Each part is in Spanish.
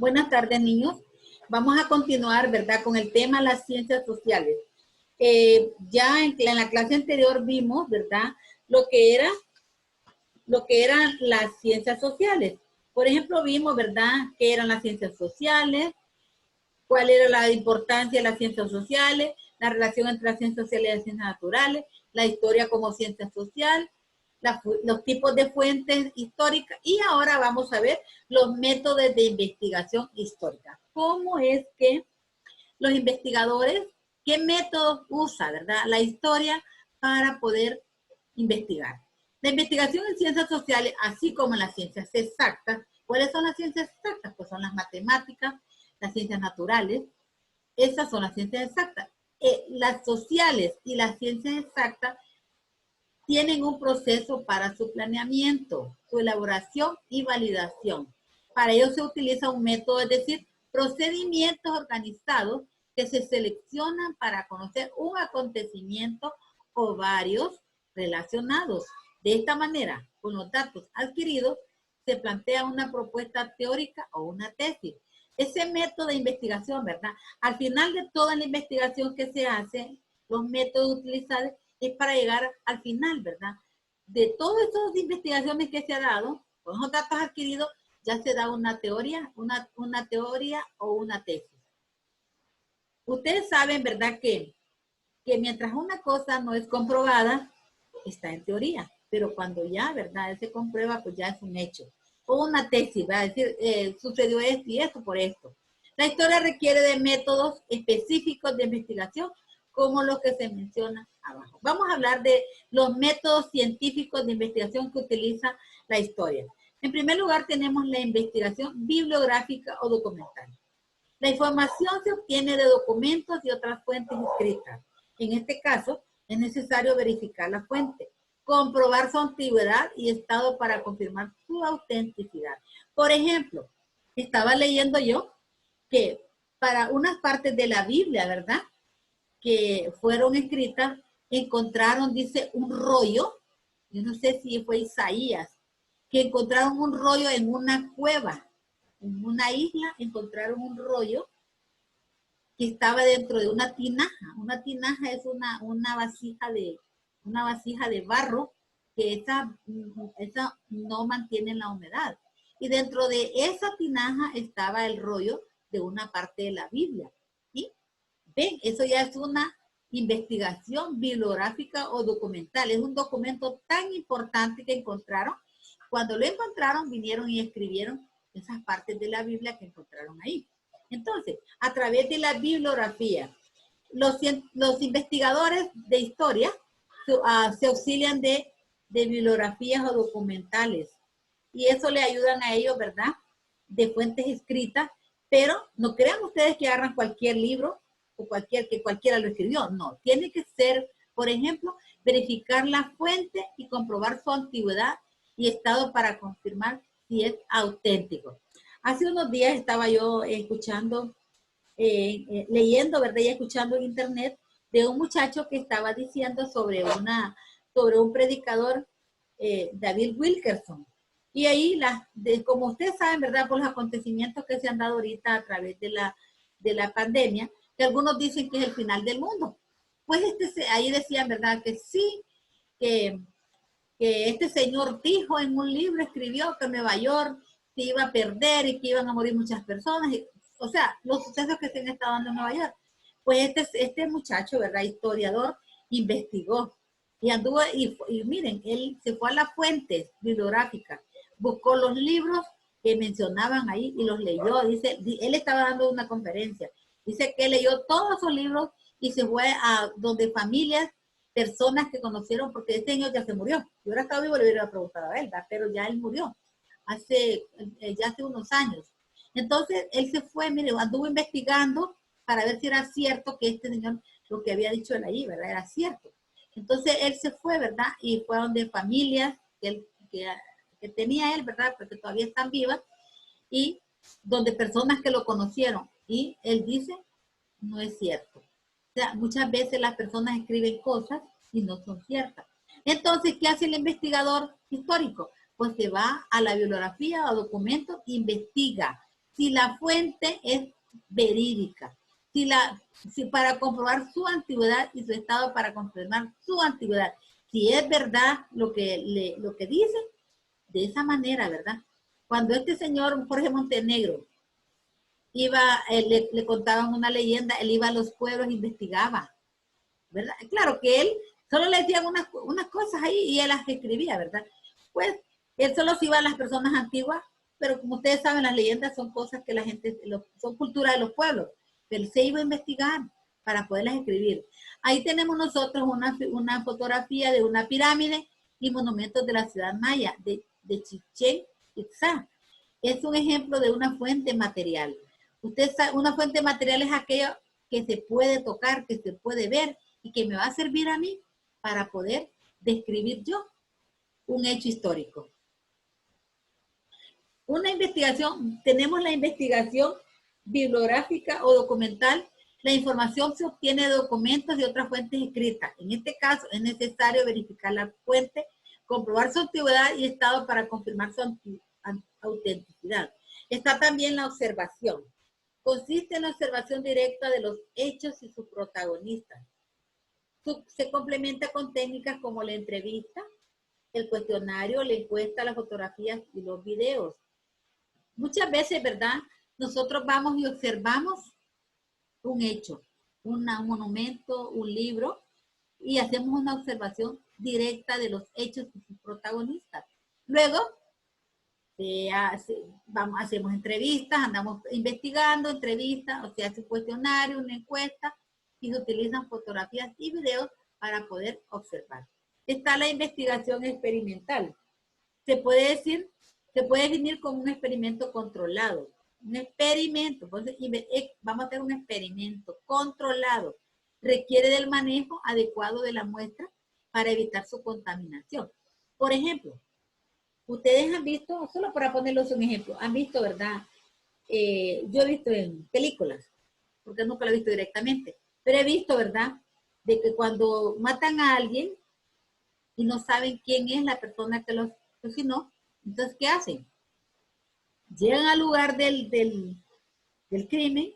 Buenas tardes, niños. Vamos a continuar, ¿verdad?, con el tema las ciencias sociales. Ya en la clase anterior vimos, ¿verdad?, lo que eran las ciencias sociales. Por ejemplo, vimos, ¿verdad?, qué eran las ciencias sociales, cuál era la importancia de las ciencias sociales, la relación entre las ciencias sociales y las ciencias naturales, la historia como ciencia social, los tipos de fuentes históricas, y ahora vamos a ver los métodos de investigación histórica. ¿Cómo es que los investigadores, qué métodos usa, verdad, la historia para poder investigar? La investigación en ciencias sociales, así como en las ciencias exactas. ¿Cuáles son las ciencias exactas? Pues son las matemáticas, las ciencias naturales. Esas son las ciencias exactas. Las sociales y las ciencias exactas tienen un proceso para su planeamiento, su elaboración y validación. Para ello se utiliza un método, es decir, procedimientos organizados que se seleccionan para conocer un acontecimiento o varios relacionados. De esta manera, con los datos adquiridos, se plantea una propuesta teórica o una tesis. Ese método de investigación, ¿verdad? Al final de toda la investigación que se hace, los métodos utilizados es para llegar al final, ¿verdad? De todas estas investigaciones que se ha dado, con los datos adquiridos, ya se da una teoría, una teoría o una tesis. Ustedes saben, ¿verdad?, que mientras una cosa no es comprobada, está en teoría, pero cuando ya, ¿verdad?, se comprueba, pues ya es un hecho. O una tesis, va a decir, sucedió esto y esto por esto. La historia requiere de métodos específicos de investigación, como los que se mencionan abajo. Vamos a hablar de los métodos científicos de investigación que utiliza la historia. En primer lugar, tenemos la investigación bibliográfica o documental. La información se obtiene de documentos y otras fuentes escritas. En este caso, es necesario verificar la fuente, comprobar su antigüedad y estado para confirmar su autenticidad. Por ejemplo, estaba leyendo yo que para unas partes de la Biblia, ¿verdad?, que fueron escritas, encontraron, dice, un rollo, yo no sé si fue Isaías, que encontraron un rollo en una cueva, en una isla, encontraron un rollo que estaba dentro de una tinaja. Una tinaja es una vasija de barro que esa no mantiene la humedad. Y dentro de esa tinaja estaba el rollo de una parte de la Biblia. ¿Sí? Ven, eso ya es una investigación bibliográfica o documental. Es un documento tan importante que encontraron. Cuando lo encontraron, vinieron y escribieron esas partes de la Biblia que encontraron ahí. Entonces, a través de la bibliografía, los investigadores de historia se auxilian de bibliografías o documentales. Y eso le ayudan a ellos, ¿verdad?, de fuentes escritas. Pero no crean ustedes que agarran cualquier libro o que cualquiera lo escribió. No, tiene que ser, por ejemplo, verificar la fuente y comprobar su antigüedad y estado para confirmar si es auténtico. Hace unos días estaba yo escuchando, leyendo, ¿verdad?, y escuchando en internet de un muchacho que estaba diciendo sobre un predicador, David Wilkerson. Y ahí, como ustedes saben, ¿verdad?, por los acontecimientos que se han dado ahorita a través de la pandemia, que algunos dicen que es el final del mundo. Pues ahí decían, ¿verdad?, que sí, que este señor dijo en un libro, escribió que Nueva York se iba a perder y que iban a morir muchas personas. O sea, los sucesos que se han estado dando en Nueva York. Pues este muchacho, ¿verdad?, historiador, investigó y anduvo, y miren, él se fue a las fuentes bibliográficas, buscó los libros que mencionaban ahí y los leyó. Dice, él estaba dando una conferencia. Dice que leyó todos esos libros y se fue a donde familias, personas que conocieron, porque este señor ya se murió. Si hubiera estado vivo, le hubiera preguntado a él, ¿verdad?, pero ya él murió ya hace unos años. Entonces, él se fue, mire, anduvo investigando para ver si era cierto que este señor, lo que había dicho él ahí, ¿verdad?, era cierto. Entonces, él se fue, ¿verdad?, y fue a donde familias que tenía él, ¿verdad?, porque todavía están vivas, y donde personas que lo conocieron. Y él dice, no es cierto. O sea, muchas veces las personas escriben cosas y no son ciertas. Entonces, ¿qué hace el investigador histórico? Pues se va a la bibliografía o documentos, investiga. si la fuente es verídica, si para comprobar su antigüedad y su estado para confirmar su antigüedad, si es verdad lo que dice, de esa manera, ¿verdad? Cuando este señor Jorge Montenegro le contaban una leyenda, él iba a los pueblos e investigaba, ¿verdad? Claro que él solo le decían unas cosas ahí y él las escribía, ¿verdad? Pues él solo se iba a las personas antiguas, pero como ustedes saben, las leyendas son cosas que la gente, son cultura de los pueblos. Él se iba a investigar para poderlas escribir. Ahí tenemos nosotros una fotografía de una pirámide y monumentos de la ciudad maya, de Chichén Itzá. Es un ejemplo de una fuente material. Usted sabe, una fuente material es aquella que se puede tocar, que se puede ver y que me va a servir a mí para poder describir yo un hecho histórico. Una investigación, tenemos la investigación bibliográfica o documental. La información se obtiene de documentos y otras fuentes escritas. En este caso es necesario verificar la fuente, comprobar su antigüedad y estado para confirmar su autenticidad. Está también la observación. Consiste en la observación directa de los hechos y sus protagonistas. Se complementa con técnicas como la entrevista, el cuestionario, la encuesta, las fotografías y los videos. Muchas veces, ¿verdad? Nosotros vamos y observamos un hecho, un monumento, un libro, y hacemos una observación directa de los hechos y sus protagonistas. Luego, hacemos entrevistas, andamos investigando, entrevistas, o se hace un cuestionario, una encuesta, y se utilizan fotografías y videos para poder observar. Está la investigación experimental. Se puede definir como un experimento controlado. Un experimento, entonces, vamos a hacer un experimento controlado. Requiere del manejo adecuado de la muestra para evitar su contaminación. Por ejemplo, ustedes han visto, solo para ponerles un ejemplo, han visto, ¿verdad? Yo he visto en películas, porque nunca lo he visto directamente, pero he visto, ¿verdad? De que cuando matan a alguien y no saben quién es la persona que los asesinó, entonces, ¿qué hacen? Llegan al lugar del crimen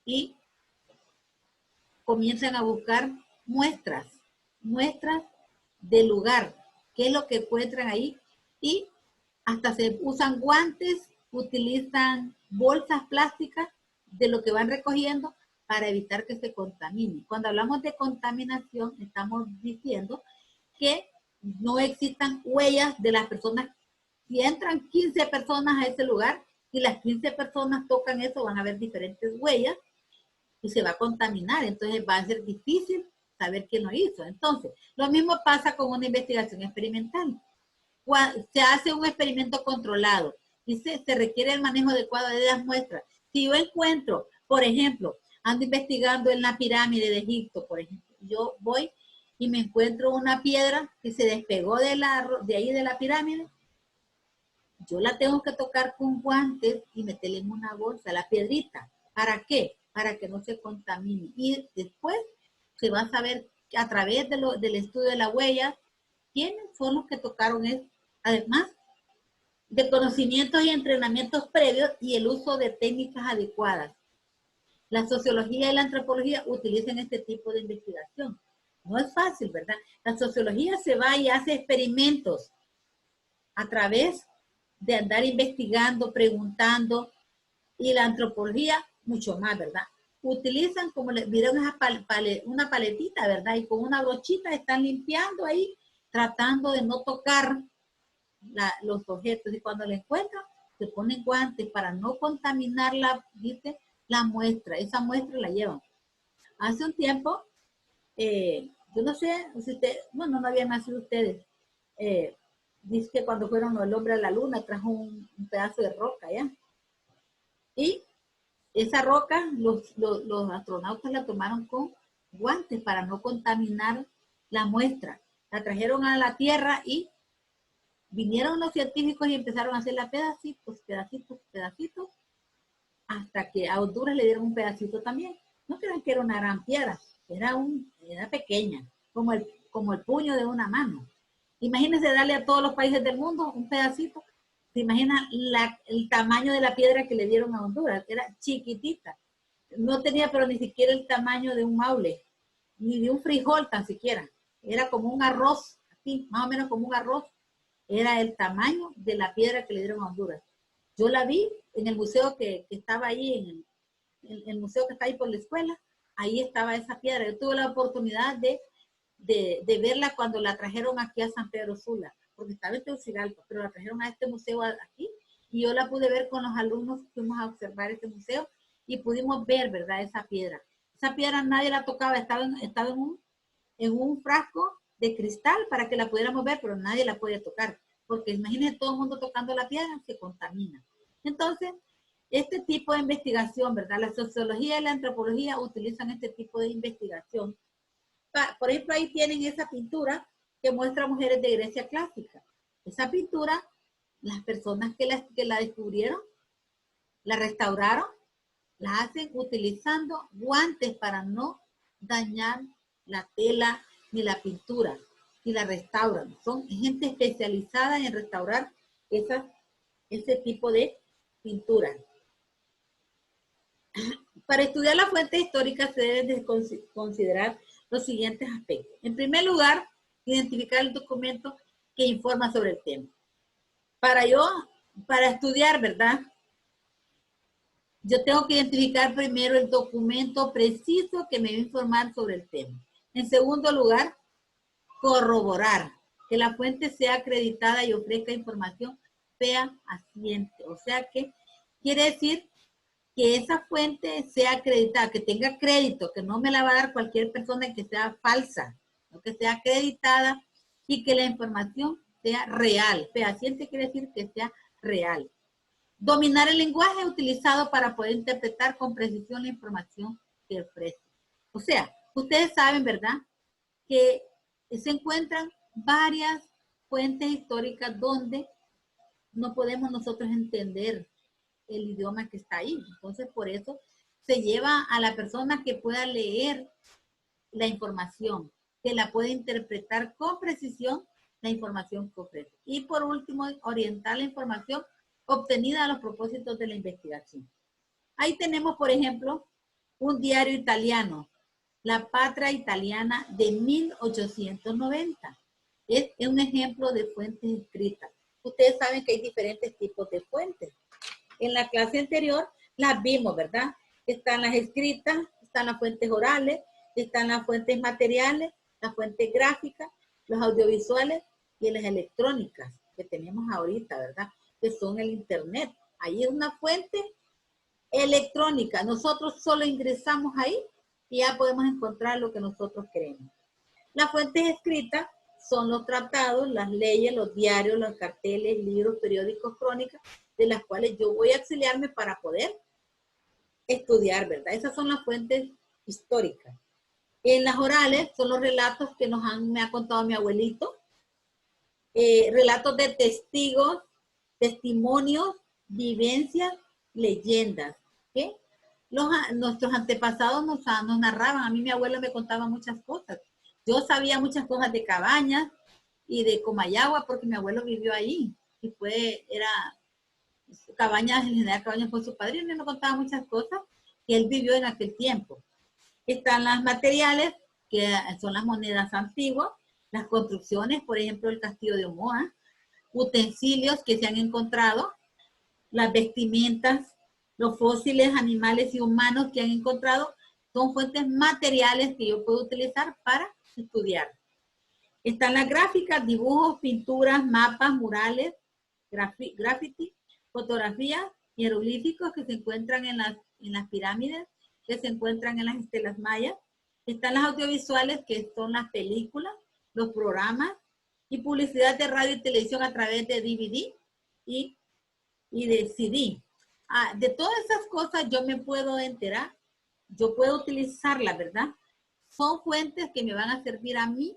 y comienzan a buscar muestras del lugar, qué es lo que encuentran ahí, y hasta se usan guantes, utilizan bolsas plásticas de lo que van recogiendo para evitar que se contamine. Cuando hablamos de contaminación, estamos diciendo que no existan huellas de las personas. Si entran 15 personas a ese lugar y las 15 personas tocan eso, van a haber diferentes huellas y se va a contaminar. Entonces va a ser difícil saber quién lo hizo. Entonces, lo mismo pasa con una investigación experimental. Se hace un experimento controlado y se requiere el manejo adecuado de las muestras. Si yo encuentro, por ejemplo, ando investigando en la pirámide de Egipto, por ejemplo, yo voy y me encuentro una piedra que se despegó de ahí de la pirámide, yo la tengo que tocar con guantes y meterle en una bolsa, la piedrita. ¿Para qué? Para que no se contamine. Y después se va a saber a través del estudio de la huella quiénes son los que tocaron eso. Además de conocimientos y entrenamientos previos y el uso de técnicas adecuadas. La sociología y la antropología utilizan este tipo de investigación. No es fácil, ¿verdad? La sociología se va y hace experimentos a través de andar investigando, preguntando, y la antropología mucho más, ¿verdad? Utilizan, como les vieron, una paletita, ¿verdad? Y con una brochita están limpiando ahí, tratando de no tocar los objetos, y cuando la encuentran, se ponen guantes para no contaminar la muestra. Esa muestra la llevan. Hace un tiempo, yo no sé si ustedes, bueno, no habían nacido ustedes, dice que cuando fueron el hombre a la luna trajo un pedazo de roca, ¿ya? Y esa roca los astronautas la tomaron con guantes para no contaminar la muestra. La trajeron a la Tierra y vinieron los científicos y empezaron a hacerla pedacitos, hasta que a Honduras le dieron un pedacito también. No crean que era una gran piedra, era pequeña, como el puño de una mano. Imagínense darle a todos los países del mundo un pedacito, ¿Se imaginan el tamaño de la piedra que le dieron a Honduras? Era chiquitita. No tenía pero ni siquiera el tamaño de un maule, ni de un frijol tan siquiera. Era como un arroz, así, más o menos como un arroz. Era el tamaño de la piedra que le dieron a Honduras. Yo la vi en el museo que estaba ahí, en el museo que está ahí por la escuela. Ahí estaba esa piedra. Yo tuve la oportunidad de verla cuando la trajeron aquí a San Pedro Sula, porque estaba en Tegucigalpa, pero la trajeron a este museo aquí, y yo la pude ver con los alumnos, fuimos a observar este museo, y pudimos ver, ¿verdad?, esa piedra. Esa piedra nadie la tocaba, estaba en un frasco de cristal para que la pudiéramos ver, pero nadie la podía tocar, porque imagínense todo el mundo tocando la piedra, se contamina. Entonces, este tipo de investigación, ¿verdad? La sociología y la antropología utilizan este tipo de investigación. Por ejemplo, ahí tienen esa pintura que muestra mujeres de Grecia clásica. Esa pintura, las personas que la descubrieron, la restauraron, la hacen utilizando guantes para no dañar la tela ni la pintura, y la restauran. Son gente especializada en restaurar ese tipo de pintura. Para estudiar la fuente histórica se deben de considerar los siguientes aspectos. En primer lugar, identificar el documento que informa sobre el tema. Para estudiar, ¿verdad?, yo tengo que identificar primero el documento preciso que me va a informar sobre el tema. En segundo lugar, corroborar que la fuente sea acreditada y ofrezca información fehaciente. O sea que quiere decir que esa fuente sea acreditada, que tenga crédito, que no me la va a dar cualquier persona que sea falsa, ¿no? Que sea acreditada y que la información sea real. Fehaciente quiere decir que sea real. Dominar el lenguaje utilizado para poder interpretar con precisión la información que ofrece. O sea, ustedes saben, ¿verdad?, que se encuentran varias fuentes históricas donde no podemos nosotros entender el idioma que está ahí. Entonces, por eso se lleva a la persona que pueda leer la información, que la pueda interpretar con precisión la información que ofrece. Y por último, orientar la información obtenida a los propósitos de la investigación. Ahí tenemos, por ejemplo, un diario italiano, La Patria Italiana de 1890. Es un ejemplo de fuentes escritas. Ustedes saben que hay diferentes tipos de fuentes. En la clase anterior las vimos, ¿verdad? Están las escritas, están las fuentes orales, están las fuentes materiales, las fuentes gráficas, los audiovisuales y las electrónicas que tenemos ahorita, ¿verdad?, que son el internet. Ahí es una fuente electrónica. Nosotros solo ingresamos ahí y ya podemos encontrar lo que nosotros queremos. Las fuentes escritas son los tratados, las leyes, los diarios, los carteles, libros, periódicos, crónicas, de las cuales yo voy a auxiliarme para poder estudiar, ¿verdad? Esas son las fuentes históricas. En las orales son los relatos que me ha contado mi abuelito, relatos de testigos, testimonios, vivencias, leyendas. ¿Okay? Nuestros antepasados nos narraban. A mí mi abuelo me contaba muchas cosas. Yo sabía muchas cosas de Cabañas y de Comayagua porque mi abuelo vivió ahí. Y Cabañas, el general Cabañas fue su padrino y me contaba muchas cosas que él vivió en aquel tiempo. Están las materiales, que son las monedas antiguas, las construcciones, por ejemplo, el castillo de Omoa, utensilios que se han encontrado, las vestimentas, los fósiles animales y humanos que han encontrado, son fuentes materiales que yo puedo utilizar para estudiar. Están las gráficas, dibujos, pinturas, mapas, murales, graffiti, fotografías, jeroglíficos que se encuentran en las pirámides, que se encuentran en las estelas mayas. Están las audiovisuales, que son las películas, los programas y publicidad de radio y televisión a través de DVD y de CD. De todas esas cosas yo me puedo enterar, yo puedo utilizarlas, ¿verdad? Son fuentes que me van a servir a mí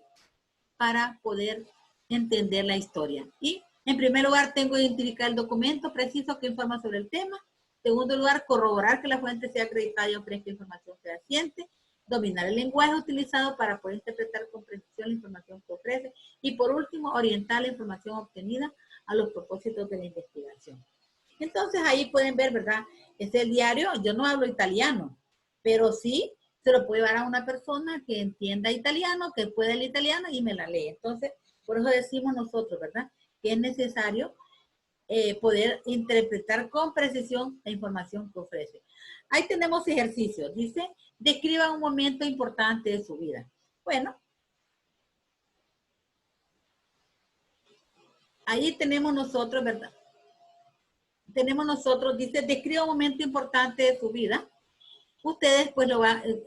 para poder entender la historia. Y en primer lugar tengo que identificar el documento preciso que informa sobre el tema. En segundo lugar, corroborar que la fuente sea acreditada y ofrezca información fehaciente. Dominar el lenguaje utilizado para poder interpretar con precisión la información que ofrece. Y por último, orientar la información obtenida a los propósitos de la investigación. Entonces ahí pueden ver, ¿verdad? Es el diario, yo no hablo italiano, pero sí se lo puede dar a una persona que entienda italiano, que pueda el italiano y me la lee. Entonces, por eso decimos nosotros, ¿verdad? Que es necesario poder interpretar con precisión la información que ofrece. Ahí tenemos ejercicios. Dice, describa un momento importante de su vida. Bueno, ahí tenemos nosotros, ¿verdad? Tenemos nosotros, dice, describa un momento importante de su vida. Ustedes, pues,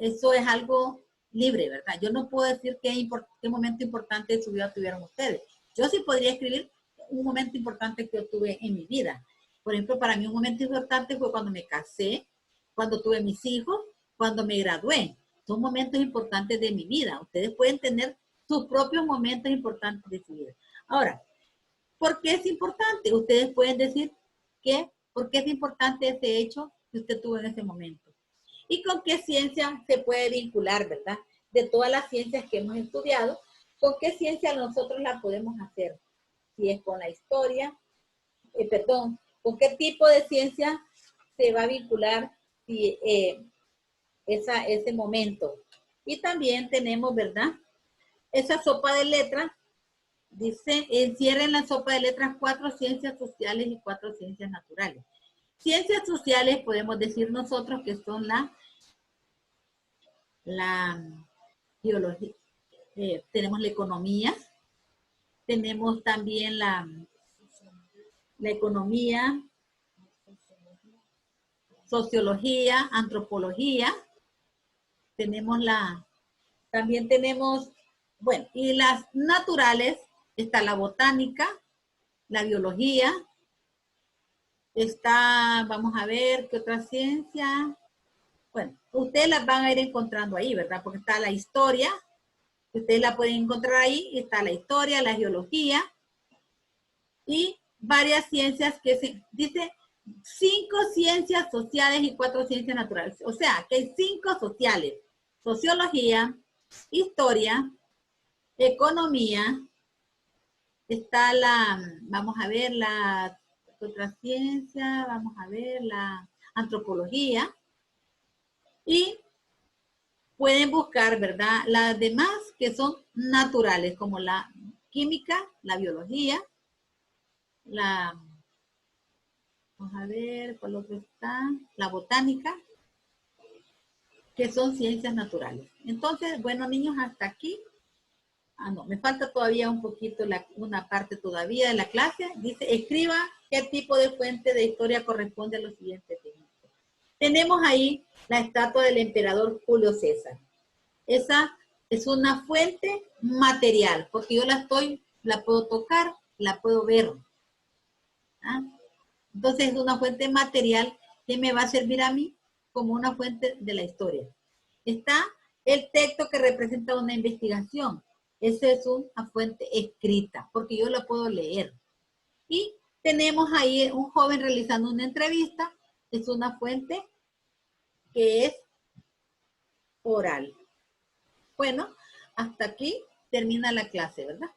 eso es algo libre, ¿verdad? Yo no puedo decir qué momento importante de su vida tuvieron ustedes. Yo sí podría escribir un momento importante que yo tuve en mi vida. Por ejemplo, para mí un momento importante fue cuando me casé, cuando tuve mis hijos, cuando me gradué. Son momentos importantes de mi vida. Ustedes pueden tener sus propios momentos importantes de su vida. Ahora, ¿por qué es importante? Ustedes pueden decir por qué es importante ese hecho que usted tuvo en ese momento. ¿Y con qué ciencia se puede vincular, verdad? De todas las ciencias que hemos estudiado, ¿con qué ciencia nosotros la podemos hacer? Si es con la historia, ¿con qué tipo de ciencia se va a vincular ese momento? Y también tenemos, ¿verdad? Esa sopa de letras, dice, encierra en la sopa de letras 4 ciencias sociales y 4 ciencias naturales. Ciencias sociales podemos decir nosotros que son la biología, tenemos la economía, tenemos también la economía, sociología, antropología, también tenemos, bueno, y las naturales, está la botánica, la biología, está, vamos a ver, ¿qué otra ciencia? Bueno, ustedes las van a ir encontrando ahí, ¿verdad? Porque está la historia, ustedes la pueden encontrar ahí, está la historia, la geología y varias ciencias que dice 5 ciencias sociales y 4 ciencias naturales. O sea, que hay 5 sociales, sociología, historia, economía, está vamos a ver la otra ciencia, vamos a ver la antropología y pueden buscar, ¿verdad? Las demás que son naturales, como la química, la biología, vamos a ver, ¿cuál otro está? La botánica, que son ciencias naturales. Entonces, bueno, niños, hasta aquí. No, me falta todavía un poquito, una parte todavía de la clase. Dice, escriba qué tipo de fuente de historia corresponde a los siguientes temas. Tenemos ahí la estatua del emperador Julio César. Esa es una fuente material, porque yo la puedo tocar, la puedo ver. ¿Ah? Entonces es una fuente material que me va a servir a mí como una fuente de la historia. Está el texto que representa una investigación. Esa es una fuente escrita, porque yo la puedo leer. Y tenemos ahí un joven realizando una entrevista. Es una fuente que es oral. Bueno, hasta aquí termina la clase, ¿verdad?